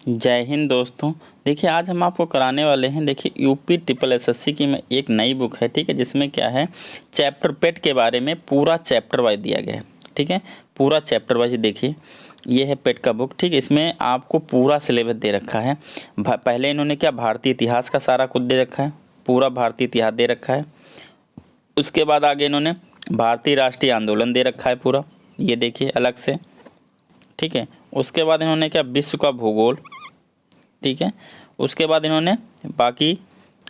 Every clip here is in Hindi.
जय हिंद दोस्तों। देखिए आज हम आपको कराने वाले हैं, देखिए यूपी ट्रिपल एसएससी की में एक नई बुक है, ठीक है, जिसमें क्या है चैप्टर पेट के बारे में पूरा चैप्टर वाइज दिया गया है, ठीक है, पूरा चैप्टर वाइज। देखिए ये है पेट का बुक, ठीक है, इसमें आपको पूरा सिलेबस दे रखा है। पहले इन्होंने क्या भारतीय इतिहास का सारा कुछ दे रखा है, पूरा भारतीय इतिहास दे रखा है। उसके बाद आगे इन्होंने भारतीय राष्ट्रीय आंदोलन दे रखा है पूरा, ये देखिए अलग से, ठीक है। उसके बाद इन्होंने क्या विश्व का भूगोल, ठीक है। उसके बाद इन्होंने बाकी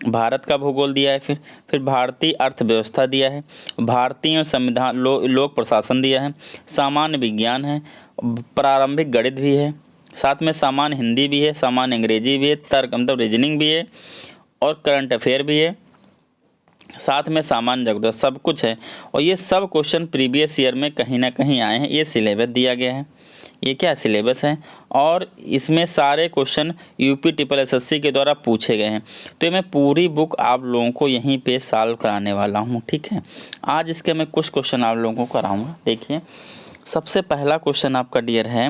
भारत का भूगोल दिया है, फिर भारतीय अर्थव्यवस्था दिया है, भारतीय संविधान लोक प्रशासन दिया है, सामान्य विज्ञान है, प्रारंभिक गणित भी है, साथ में सामान्य हिंदी भी है, सामान्य अंग्रेजी भी है, तर्क मतलब रीजनिंग भी है, और करंट अफेयर भी है, साथ में सामान्य जगह सब कुछ है। और ये सब क्वेश्चन प्रीवियस ईयर में कहीं ना कहीं आए हैं, ये सिलेबस दिया गया है, ये क्या सिलेबस है, और इसमें सारे क्वेश्चन यूपी ट्रिपल एसएससी के द्वारा पूछे गए हैं। तो ये मैं पूरी बुक आप लोगों को यहीं पे सॉल्व कराने वाला हूँ, ठीक है। आज इसके मैं कुछ क्वेश्चन आप लोगों को कराऊंगा। देखिए सबसे पहला क्वेश्चन आपका डियर है,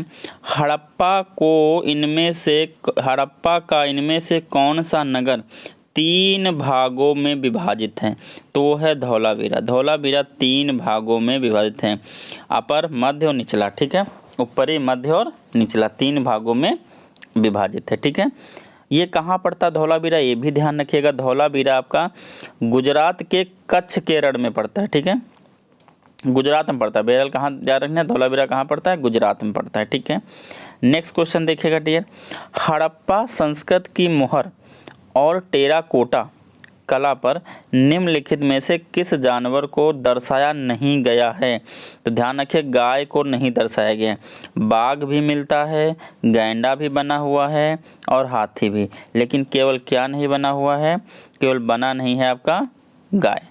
हड़प्पा का इनमें से कौन सा नगर 3 भागों में विभाजित है? तो वो है धौलावीरा। धौलावीरा 3 भागों में विभाजित है, अपर, मध्य और निचला, ठीक है, ऊपरी, मध्य और निचला 3 भागों में विभाजित है, ठीक है। ये कहाँ पड़ता है धौलावीरा, ये भी ध्यान रखिएगा। धौलावीरा आपका गुजरात के कच्छ केरल में पड़ता है, ठीक है, गुजरात में पड़ता है। बहरहाल कहाँ जा रखना है, धौलावीरा कहाँ पड़ता है, गुजरात में पड़ता है, ठीक है। नेक्स्ट क्वेश्चन देखिएगा डियर, हड़प्पा संस्कृत की मोहर और टेराकोटा कला पर निम्नलिखित में से किस जानवर को दर्शाया नहीं गया है? तो ध्यान रखिए गाय को नहीं दर्शाया गया है, बाघ भी मिलता है, गैंडा भी बना हुआ है और हाथी भी, लेकिन केवल क्या नहीं बना हुआ है, केवल बना नहीं है आपका गाय,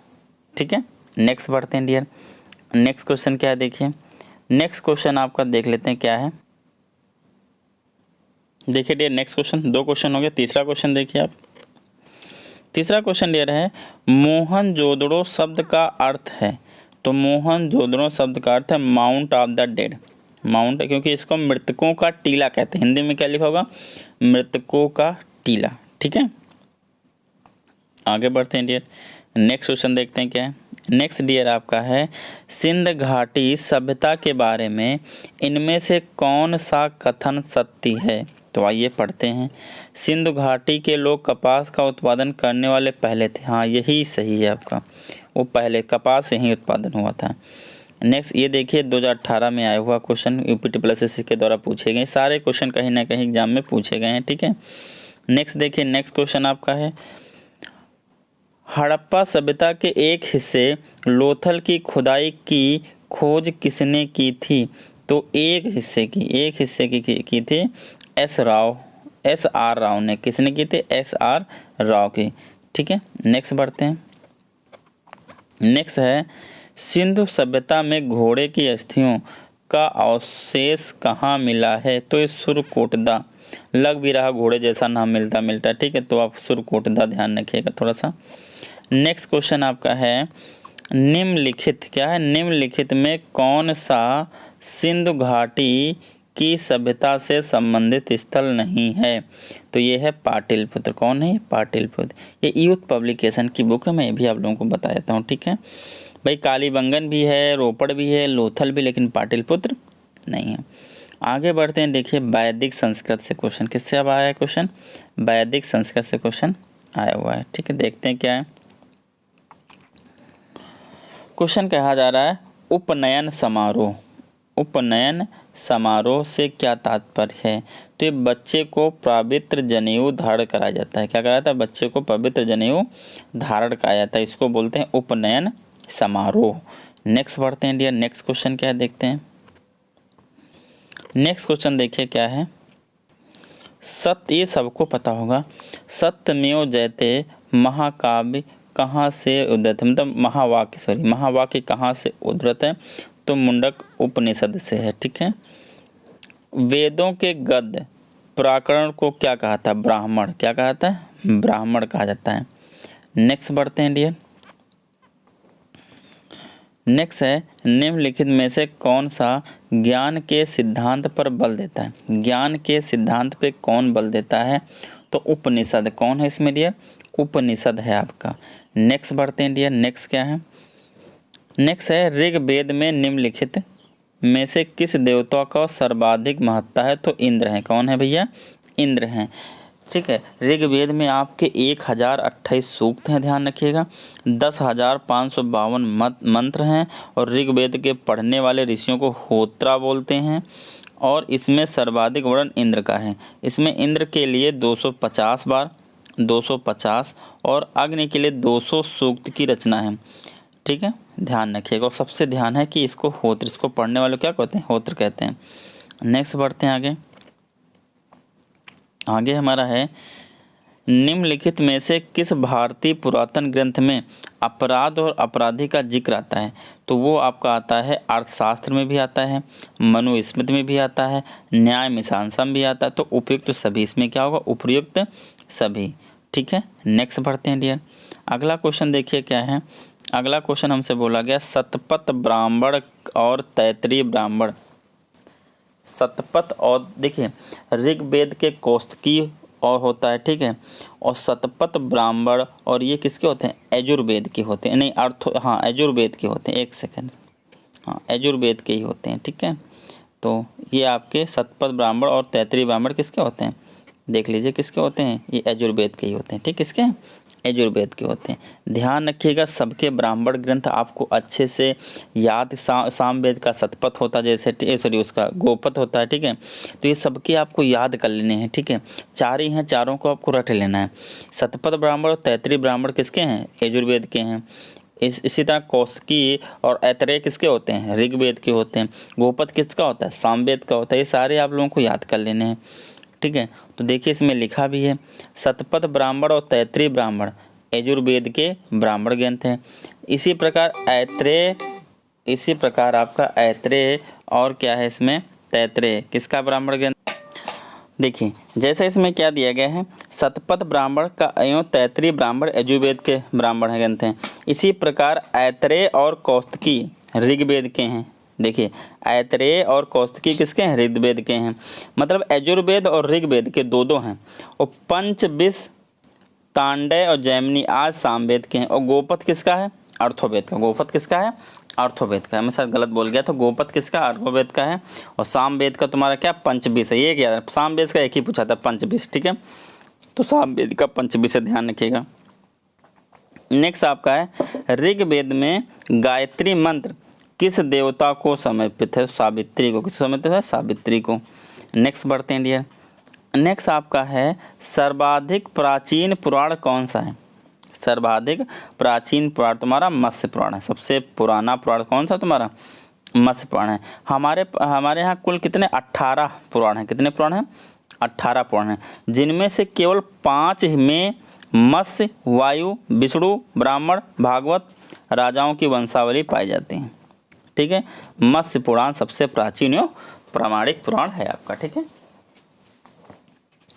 ठीक है। नेक्स्ट बढ़ते हैं डियर, नेक्स्ट क्वेश्चन क्या है देखिए, नेक्स्ट क्वेश्चन आपका देख लेते हैं क्या है। देखिए डियर नेक्स्ट क्वेश्चन, 2 क्वेश्चन हो गए, तीसरा क्वेश्चन देखिए आप। तीसरा क्वेश्चन डियर है, मोहनजोदड़ो शब्द का अर्थ है? तो मोहनजोदड़ो शब्द का अर्थ है mount of the dead. Mount क्योंकि इसको मृतकों का टीला कहते हैं, हिंदी में क्या लिखा होगा, मृतकों का टीला, ठीक है। आगे बढ़ते हैं डियर, नेक्स्ट क्वेश्चन देखते हैं क्या है। नेक्स्ट डियर आपका है, सिंध घाटी सभ्यता के बारे में इनमें से कौन सा कथन सत्य है? तो आइए पढ़ते हैं। सिंधु घाटी के लोग कपास का उत्पादन करने वाले पहले थे। हाँ यही सही है आपका, वो पहले कपास से ही उत्पादन हुआ था। नेक्स्ट ये देखिए 2018 में आया हुआ क्वेश्चन, यूपी ट्रिपल एसएससी के द्वारा पूछे गए सारे क्वेश्चन कहीं ना कहीं एग्जाम में पूछे गए हैं, ठीक है। नेक्स्ट देखिए, नेक्स्ट क्वेश्चन आपका है, हड़प्पा सभ्यता के एक हिस्से लोथल की खुदाई की खोज किसने की थी? तो एक हिस्से की थी एस आर राव ने। किसने की थी? एस.आर. राव की, ठीक है। नेक्स्ट बढ़ते हैं, नेक्स्ट है, सिंधु सभ्यता में घोड़े की अस्थियों का अवशेष कहाँ मिला है? तो ये सुरकोटदा, लग भी रहा घोड़े जैसा नाम मिलता, ठीक है, तो आप सुरकोटदा ध्यान रखिएगा थोड़ा सा। नेक्स्ट क्वेश्चन आपका है, निम्नलिखित क्या है, निम्नलिखित में कौन सा सिंधु घाटी की सभ्यता से संबंधित स्थल नहीं है? तो ये है पाटलिपुत्र। कौन है? पाटलिपुत्र। ये यूथ पब्लिकेशन की बुक है, मैं भी आप लोगों को बता देता हूँ, ठीक है भाई। कालीबंगन भी है, रोपड़ भी है, लोथल भी, लेकिन पाटलिपुत्र नहीं है। आगे बढ़ते हैं, देखिए वैदिक संस्कृत से क्वेश्चन, किससे अब आया है क्वेश्चन? वैदिक संस्कृत से क्वेश्चन आया हुआ है, ठीक है। देखते हैं क्या है क्वेश्चन। कहा जा रहा है उपनयन समारोह। उपनयन समारोह से क्या तात्पर्य है? तो ये बच्चे को पवित्र जनेऊ धारण कराया जाता है। क्या कराया जाता है? बच्चे को पवित्र जनेऊ धारण कराया जाता है, इसको बोलते हैं उपनयन समारोह। नेक्स्ट बढ़ते हैं इंडिया, नेक्स्ट क्वेश्चन क्या है देखते हैं। नेक्स्ट क्वेश्चन देखिए क्या है, सत्य, ये सबको पता होगा, सत्यमेव जयते महाकाव्य कहाँ से उद्धृत है? मतलब महावाक्य कहाँ से उद्धृत है? तो मुंडक उपनिषद से है, ठीक है। वेदों के गद्य प्राकरण को क्या कहा था? ब्राह्मण। क्या कहा था? ब्राह्मण कहा जाता है। नेक्स्ट बढ़ते हैं डियर, नेक्स्ट है निम्नलिखित में से कौन सा ज्ञान के सिद्धांत पर बल देता है। ज्ञान के सिद्धांत पे कौन बल देता है, तो उपनिषद। कौन है इसमें डियर, उपनिषद है आपका। नेक्स्ट बढ़ते हैं डियर, नेक्स्ट क्या है, नेक्स्ट है ऋग्वेद में निम्नलिखित में से किस देवता का सर्वाधिक महत्ता है, तो इंद्र है। कौन है भैया, इंद्र हैं। ठीक है, ऋग्वेद में आपके 1028 सूक्त हैं, ध्यान रखिएगा। 10,552 मंत्र हैं और ऋग्वेद के पढ़ने वाले ऋषियों को होत्रा बोलते हैं। और इसमें सर्वाधिक वर्णन इंद्र का है। इसमें इंद्र के लिए 250 बार 250 और अग्नि के लिए 200 सूक्त की रचना है। ठीक है, ध्यान रखिएगा। और सबसे ध्यान है कि इसको होत्र, इसको पढ़ने वाले क्या कहते हैं, होत्र कहते हैं। नेक्स्ट बढ़ते हैं आगे। आगे हमारा है निम्नलिखित में से किस भारतीय पुरातन ग्रंथ में अपराध और अपराधी का जिक्र आता है, तो वो आपका आता है अर्थशास्त्र में भी आता है, मनुस्मृति में भी आता है, न्याय मीमांसा में भी आता है। तो उपयुक्त सभी, इसमें क्या होगा, उपयुक्त सभी। ठीक है, नेक्स्ट बढ़ते हैं डियर। अगला क्वेश्चन देखिए क्या है। अगला क्वेश्चन हमसे बोला गया शतपथ ब्राह्मण और तैत्तिरीय ब्राह्मण। शतपथ और देखिए ऋग्वेद के कौस्तुकी और होता है, ठीक है, और शतपथ ब्राह्मण और ये किसके होते हैं, यजुर्वेद के होते हैं। नहीं यजुर्वेद के होते हैं। एक सेकंड, यजुर्वेद के ही होते हैं। ठीक है, तो ये आपके शतपथ ब्राह्मण और तैत्तिरीय ब्राह्मण किसके होते हैं, देख लीजिए किसके होते हैं, ये यजुर्वेद के ही होते हैं। ठीक, किसके, यजुर्वेद के होते हैं। ध्यान रखिएगा सबके ब्राह्मण ग्रंथ आपको अच्छे से याद, सामवेद का शतपथ होता है जैसे, सॉरी उसका गोपथ होता है। ठीक है, तो ये सबके आपको याद कर लेने हैं। ठीक है, चार ही हैं, चारों को आपको रट लेना है। शतपथ ब्राह्मण और तैत्तिरीय ब्राह्मण किसके हैं, यजुर्वेद के हैं। इसी तरह कौस्तुकी और ऐतरेय किसके होते हैं, ऋग्वेद के होते हैं। गोपथ किसका होता है, सामवेद का होता है। ये सारे आप लोगों को याद कर लेने हैं। ठीक है, तो देखिए इसमें लिखा भी है शतपथ ब्राह्मण और तैत्तिरीय ब्राह्मण यजुर्वेद के ब्राह्मण ग्रंथ हैं। इसी प्रकार आपका ऐतरेय और क्या है इसमें, तैत्तिरीय किसका ब्राह्मण ग्रंथ। देखिए जैसे इसमें क्या दिया गया है, शतपथ ब्राह्मण का एवं तैत्तिरीय ब्राह्मण यजुर्वेद के ब्राह्मण ग्रंथ हैं। इसी प्रकार ऐतरेय और कौस्तुकी ऋग्वेद के हैं। देखिए ऐतरेय और कौस्तुकी किसके हैं, ऋग्वेद के हैं। मतलब यजुर्वेद और ऋग्वेद के दो हैं। और पंचविश, तांडय और जैमिनी आज सामवेद के हैं। और गोपथ किसका है, अर्थोवेद का। गोपथ किसका है, अर्थोवेद का है। मैं शायद गलत बोल गया था, गोपथ किसका, अर्थोवेद का है। और सामवेद का तुम्हारा क्या, पंचविश है। ये क्या, सामवेद का एक ही पूछा था, पंचविश। ठीक है, तो सामवेद का पंचविश है, ध्यान रखिएगा। नेक्स्ट आपका है ऋग्वेद में गायत्री मंत्र किस देवता को समर्पित है, सावित्री को। किस समर्पित है, सावित्री को। नेक्स्ट बढ़ते हैं डियर। नेक्स्ट आपका है सर्वाधिक प्राचीन पुराण कौन सा है। सर्वाधिक प्राचीन पुराण तुम्हारा मत्स्य पुराण है। सबसे पुराना पुराण कौन सा तुम्हारा, मत्स्य पुराण है। हमारे यहाँ कुल कितने, 18 पुराण हैं। कितने पुराण हैं, 18 पुराण हैं, जिनमें से केवल 5 में मत्स्य, वायु, विष्णु, ब्राह्मण, भागवत, राजाओं की वंशावली पाई जाती है। ठीक है, मत्स्य पुराण सबसे प्राचीन और प्रामाणिक पुराण है आपका। ठीक है,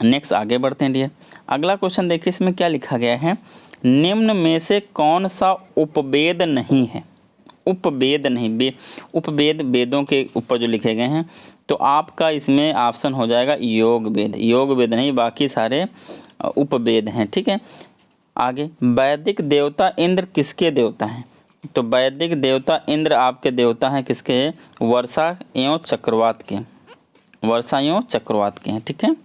नेक्स्ट आगे बढ़ते हैं डियर। अगला क्वेश्चन देखिए, इसमें क्या लिखा गया है, निम्न में से कौन सा उपवेद नहीं है। उपवेद नहीं, उपवेद वेदों के ऊपर जो लिखे गए हैं, तो आपका इसमें ऑप्शन हो जाएगा योग वेद। योग वेद नहीं, बाकी सारे उपवेद हैं। ठीक है, आगे वैदिक देवता इंद्र किसके देवता हैं, तो वैदिक देवता इंद्र आपके देवता हैं किसके, वर्षा एवं चक्रवात के। वर्षा एवं चक्रवात के हैं। ठीक है,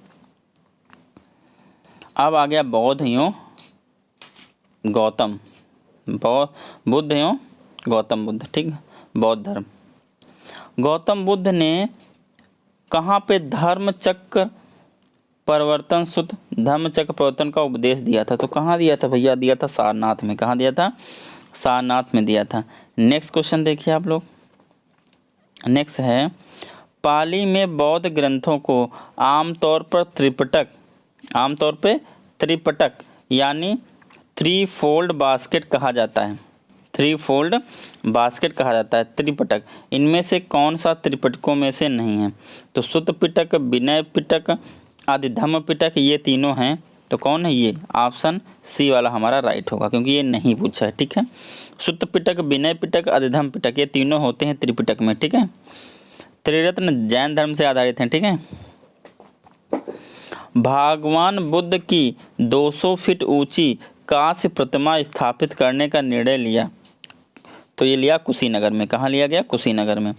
अब आ गया बौद्ध एवं गौतम, बुद्ध एवं गौतम बुद्ध। ठीक, बौद्ध धर्म। गौतम बुद्ध ने कहाँ पे धर्म चक्र परिवर्तन का उपदेश दिया था, तो कहाँ दिया था भैया, दिया था सारनाथ में। कहाँ दिया था, सारनाथ में दिया था। नेक्स्ट क्वेश्चन देखिए आप लोग। नेक्स्ट है पाली में बौद्ध ग्रंथों को आमतौर पर त्रिपिटक यानी 3 फोल्ड बास्केट कहा जाता है। 3 फोल्ड बास्केट कहा जाता है, त्रिपिटक। इनमें से कौन सा त्रिपिटकों में से नहीं है, तो सुत्त पिटक, विनय पिटक, आदिधम्म पिटक, ये तीनों हैं तो कौन है ये, ऑप्शन सी वाला हमारा राइट होगा, क्योंकि ये नहीं पूछा है। ठीक है, सुत्त पिटक, विनय पिटक, अधिधम पिटक, ये तीनों होते हैं त्रिपिटक में। ठीक है, त्रिरत्न जैन धर्म से आधारित हैं। ठीक है, भगवान बुद्ध की 200 फीट ऊंची कांस्य प्रतिमा स्थापित करने का निर्णय लिया, तो ये लिया कुशीनगर में। कहाँ लिया गया, कुशीनगर में।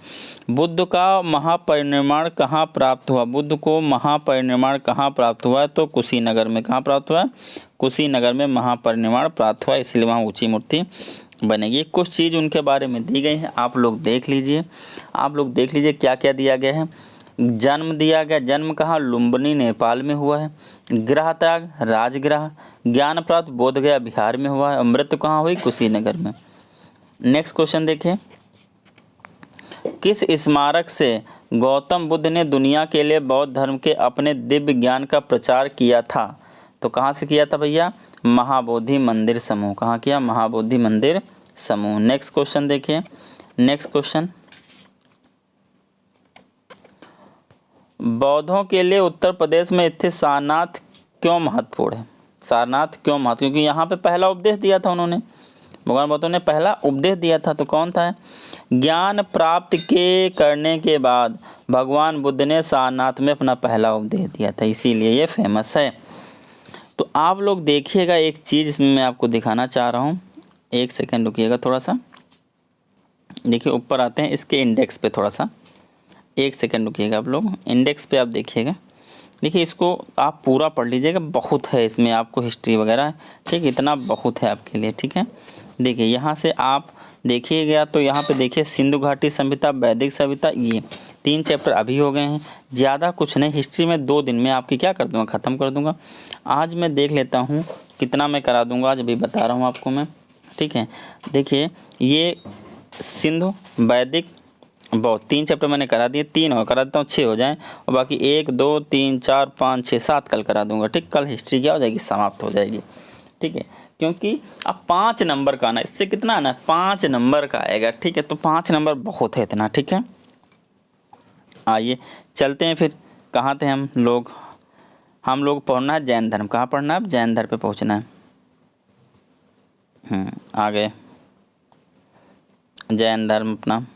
बुद्ध का महापरिनिर्वाण कहाँ प्राप्त हुआ, बुद्ध को महापरिनिर्वाण कहाँ प्राप्त हुआ, तो कुशीनगर में। कहाँ प्राप्त हुआ, कुशीनगर में महापरिनिर्वाण प्राप्त हुआ, इसलिए वहाँ ऊंची मूर्ति बनेगी। कुछ चीज़ उनके बारे में दी गई है, आप लोग देख लीजिए। क्या क्या दिया गया है। जन्म दिया गया, जन्म कहाँ, लुम्बिनी नेपाल में हुआ है। ग्रह त्याग, राजगृह। ज्ञान प्राप्त, बोध गया बिहार में हुआ है। मृत्यु कहाँ हुई, कुशीनगर में। नेक्स्ट क्वेश्चन देखिए, किस स्मारक से गौतम बुद्ध ने दुनिया के लिए बौद्ध धर्म के अपने दिव्य ज्ञान का प्रचार किया था, तो कहाँ से किया था भैया, महाबोधि मंदिर समूह। कहाँ किया, महाबोधि मंदिर समूह। नेक्स्ट क्वेश्चन देखिए, नेक्स्ट क्वेश्चन, बौद्धों के लिए उत्तर प्रदेश में स्थित सारनाथ क्यों महत्वपूर्ण है। सारनाथ क्यों महत्व, क्योंकि यहाँ पे पहला उपदेश दिया था उन्होंने, भगवान बुद्ध ने पहला उपदेश दिया था, तो कौन था, ज्ञान प्राप्त के करने के बाद भगवान बुद्ध ने सारनाथ में अपना पहला उपदेश दिया था, इसीलिए ये फेमस है। तो आप लोग देखिएगा, एक चीज़ इसमें मैं आपको दिखाना चाह रहा हूँ, एक सेकंड रुकिएगा थोड़ा सा। देखिए ऊपर आते हैं इसके इंडेक्स पे, थोड़ा सा एक सेकंड रुकिएगा आप लोग, इंडेक्स पे आप देखिएगा। देखिए इसको आप पूरा पढ़ लीजिएगा, बहुत है इसमें आपको हिस्ट्री वगैरह। ठीक, इतना बहुत है आपके लिए। ठीक है, देखिए यहाँ से आप देखिएगा तो यहाँ पे देखिए सिंधु घाटी सभ्यता, वैदिक सभ्यता, ये 3 चैप्टर अभी हो गए हैं। ज़्यादा कुछ नहीं, हिस्ट्री में 2 दिन में आपकी क्या कर दूँगा, ख़त्म कर दूँगा। आज मैं देख लेता हूँ कितना मैं करा दूँगा, आज अभी बता रहा हूँ आपको मैं। ठीक है, देखिए ये सिंधु, वैदिक, बौद्ध 3 चैप्टर मैंने करा दिए, 3 और करा देता हूँ, 6 हो जाएं, और बाकी 1 2 3 4 5 6 7 कल करा दूंगा। ठीक, कल हिस्ट्री क्या हो जाएगी, समाप्त हो जाएगी। ठीक है, क्योंकि अब 5 नंबर का आना, इससे कितना आना, 5 नंबर का आएगा। ठीक है, तो 5 नंबर बहुत है इतना। ठीक है, आइए चलते हैं फिर, कहाँ थे हम लोग पढ़ना है जैन धर्म। कहाँ पढ़ना है, जैन धर्म पे पहुँचना है। आ गए जैन धर्म, अपना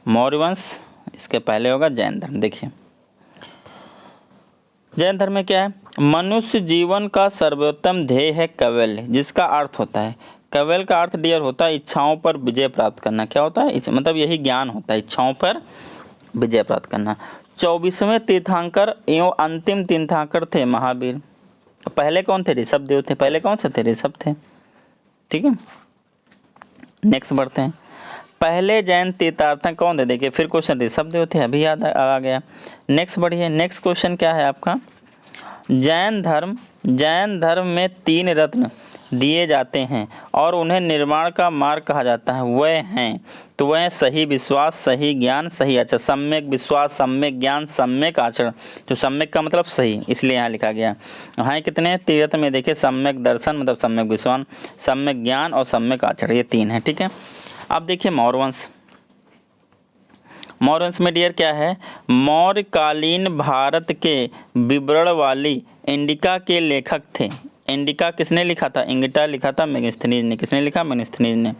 मौर्य वंश, इसके पहले होगा जैन धर्म। देखिए जैन धर्म में क्या है, मनुष्य जीवन का सर्वोत्तम ध्येय है कैवल्य, जिसका अर्थ होता है, कैवल्य का अर्थ डियर होता है इच्छाओं पर विजय प्राप्त करना। क्या होता है, मतलब यही ज्ञान होता है, इच्छाओं पर विजय प्राप्त करना। 24वें तीर्थंकर एवं अंतिम तीर्थंकर थे महावीर। पहले कौन थे, ऋषभ देव थे। पहले कौन से थे, ऋषभ थे। ठीक है, नेक्स्ट बढ़ते हैं, पहले जैन तीर्थंकर कौन थे। देखिए फिर क्वेश्चन ऋषभ देव थे, अभी याद आ गया। नेक्स्ट बढ़िए, नेक्स्ट क्वेश्चन क्या है आपका, जैन धर्म में 3 रत्न दिए जाते हैं और उन्हें निर्माण का मार्ग कहा जाता है, वह हैं, तो वह सही विश्वास, सही ज्ञान, सही आचरण। सम्यक विश्वास, सम्यक ज्ञान, सम्यक आचरण। जो सम्यक का मतलब सही, इसलिए यहाँ लिखा गया है। कितने तीर्थ में देखिए, सम्यक दर्शन मतलब सम्यक विश्वास, सम्यक ज्ञान और सम्यक आचरण, ये 3 है। ठीक है, अब देखिए मौर्यवंश में डियर क्या है, मौर्यकालीन भारत के विवरण वाली इंडिका के लेखक थे। इंडिका किसने लिखा था, इंगिटा लिखा था मेगास्थनीज ने। किसने लिखा, मेगास्थनीज ने।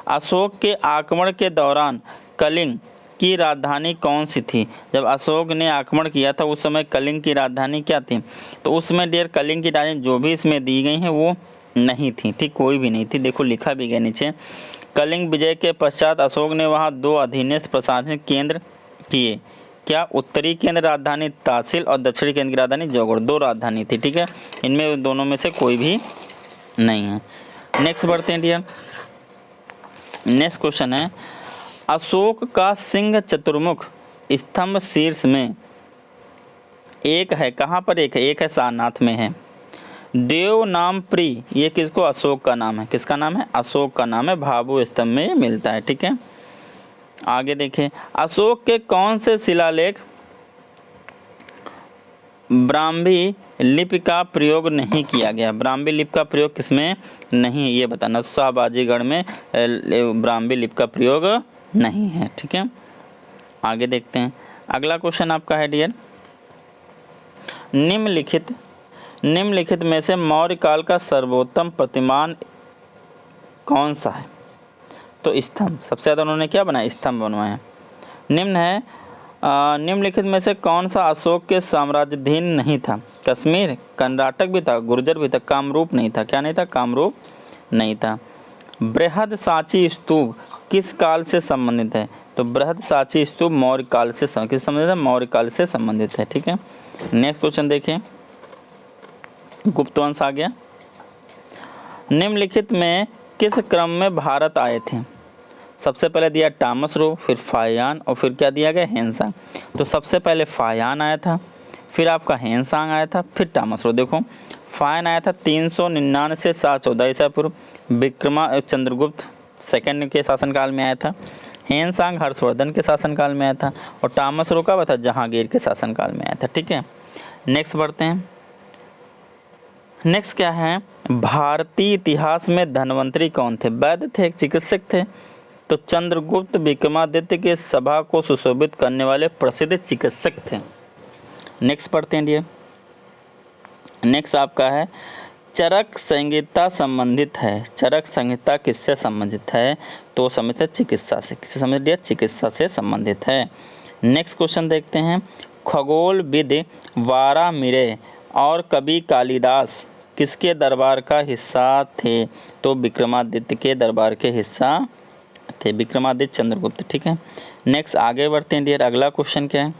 अशोक के आक्रमण के दौरान कलिंग की राजधानी कौन सी थी। जब अशोक ने आक्रमण किया था उस समय कलिंग की राजधानी क्या थी, तो उसमें डियर कलिंग की राजधानी जो भी इसमें दी गई हैं वो नहीं थी। ठीक, कोई भी नहीं थी। देखो लिखा भी गया नीचे, कलिंग विजय के पश्चात अशोक ने वहां 2 अधीनस्थ प्रशासनिक केंद्र किए। क्या, उत्तरी केंद्र राजधानी तहसील और दक्षिणी केंद्र की राजधानी जौगढ़, 2 राजधानी थी। ठीक है, इनमें दोनों में से कोई भी नहीं है। नेक्स्ट बढ़ते हैं डियर, नेक्स्ट क्वेश्चन है, अशोक का सिंह चतुर्मुख स्तंभ शीर्ष में एक है, कहाँ पर एक है, एक है सारनाथ में है। देव नाम प्री, ये किसको, अशोक का नाम है। किसका नाम है, अशोक का नाम है, भाभु स्तंभ में मिलता है। ठीक है, आगे देखें, अशोक के कौन से शिलालेख ब्राह्मी लिपि का प्रयोग नहीं किया गया। ब्राह्मी लिपि का प्रयोग किसमें नहीं, ये बताना। शाहबाजीगढ़ में ब्राह्मी लिपि का प्रयोग नहीं है। ठीक है, आगे देखते हैं। अगला क्वेश्चन आपका है डियर, निम्नलिखित निम्नलिखित में से मौर्य काल का सर्वोत्तम प्रतिमान कौन सा है? तो स्तंभ, सबसे ज़्यादा उन्होंने क्या बनाया? स्तंभ बनवाया। निम्नलिखित में से कौन सा अशोक के साम्राज्याधीन नहीं था? कश्मीर, कर्नाटक भी था, गुर्जर भी था, कामरूप नहीं था। क्या नहीं था? कामरूप नहीं था। बृहद सांची स्तूप किस काल से संबंधित है? तो बृहद सांची स्तूप मौर्य काल से किस संबंधित है? मौर्य काल से संबंधित है। ठीक है, नेक्स्ट क्वेश्चन देखें। गुप्त वंश आ गया। निम्नलिखित में किस क्रम में भारत आए थे? सबसे पहले दिया टॉमस रो, फिर फाहियान और फिर क्या दिया गया? हेनसांग। तो सबसे पहले फाहियान आया था, फिर आपका हेनसांग आया था, फिर टॉमस रो। देखो फाहियान आया था 399 से 714 ईसा पूर्व, चंद्रगुप्त सेकंड के शासनकाल में आया था। हेनसांग हर्षवर्धन के शासनकाल में आया था और टॉमस रो का था जहांगीर के शासनकाल में आया था। ठीक है, नेक्स्ट बढ़ते हैं। नेक्स्ट क्या है? भारतीय इतिहास में धन्वंतरी कौन थे? वैद्य थे, एक चिकित्सक थे। तो चंद्रगुप्त विक्रमादित्य के सभा को सुशोभित करने वाले प्रसिद्ध चिकित्सक थे। नेक्स्ट पढ़ते हैं डियर। नेक्स्ट आपका है चरक संहिता संबंधित है। चरक संहिता किससे संबंधित है? तो संबंधित है चिकित्सा से। किससे संबंधित है? चिकित्सा से संबंधित है। नेक्स्ट क्वेश्चन देखते हैं। खगोलविद वारामिरे और कवि कालिदास किसके दरबार का हिस्सा थे? तो विक्रमादित्य के दरबार के हिस्सा थे, विक्रमादित्य चंद्रगुप्त। ठीक है, नेक्स्ट आगे बढ़ते हैं डियर। अगला क्वेश्चन क्या है?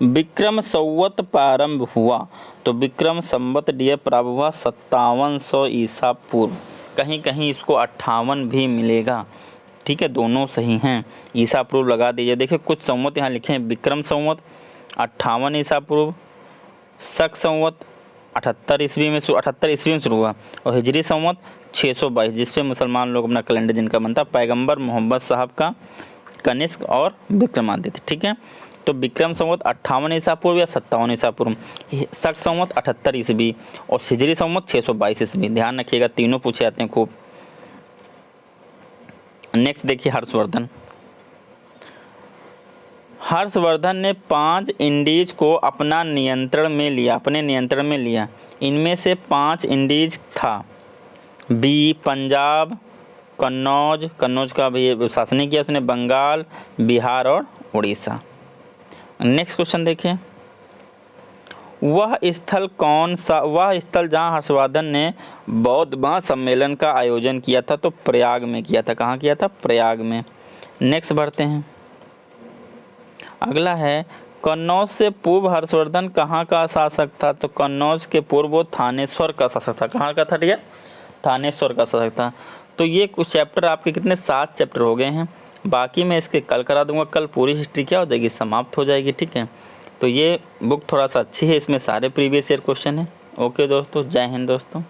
विक्रम संवत प्रारंभ हुआ। तो विक्रम संवत डियर प्रारंभ हुआ 5700 ईसा पूर्व। कहीं कहीं इसको 58 भी मिलेगा। ठीक है, दोनों सही हैं। ईसा पूर्व लगा दीजिए। देखिए कुछ संवत यहाँ लिखे हैं। विक्रम संवत 58 ईसा पूर्व, शक संवत 78 ईस्वी में शुरू हुआ और हिजरी संवत 622 जिसपे मुसलमान लोग अपना कैलेंडर जिनका बनता पैगंबर मोहम्मद साहब का कनिष्क और विक्रमादित्य। ठीक है, तो विक्रम संवत 58 ईसा पूर्व या 57 ईसा पूर्व, शक संवत 78 ईस्वी और हिजरी संवत 622 ईस्वी। ध्यान रखिएगा, तीनों पूछे जाते हैं खूब। नेक्स्ट देखिए हर्षवर्धन। हर्षवर्धन ने 5 इंडीज को अपने नियंत्रण में लिया। इनमें से 5 इंडीज था बी पंजाब, कन्नौज का भी शासन किया उसने, बंगाल, बिहार और उड़ीसा। नेक्स्ट क्वेश्चन देखें। वह स्थल जहां हर्षवर्धन ने बौद्ध महासम्मेलन का आयोजन किया था तो प्रयाग में किया था। कहाँ किया था? प्रयाग में। नेक्स्ट बढ़ते हैं। अगला है कन्नौज से पूर्व हर्षवर्धन कहाँ का शासक था? तो कन्नौज के पूर्व वो थानेश्वर का शासक था। कहाँ का था भैया? थानेश्वर का शासक था। तो ये कुछ चैप्टर आपके कितने 7 चैप्टर हो गए हैं। बाकी मैं इसके कल करा दूंगा। कल पूरी हिस्ट्री क्या हो जाएगी? समाप्त हो जाएगी। ठीक है, तो ये बुक थोड़ा सा अच्छी है, इसमें सारे प्रीवियस ईयर क्वेश्चन है। ओके दोस्तों, जय हिंद दोस्तों।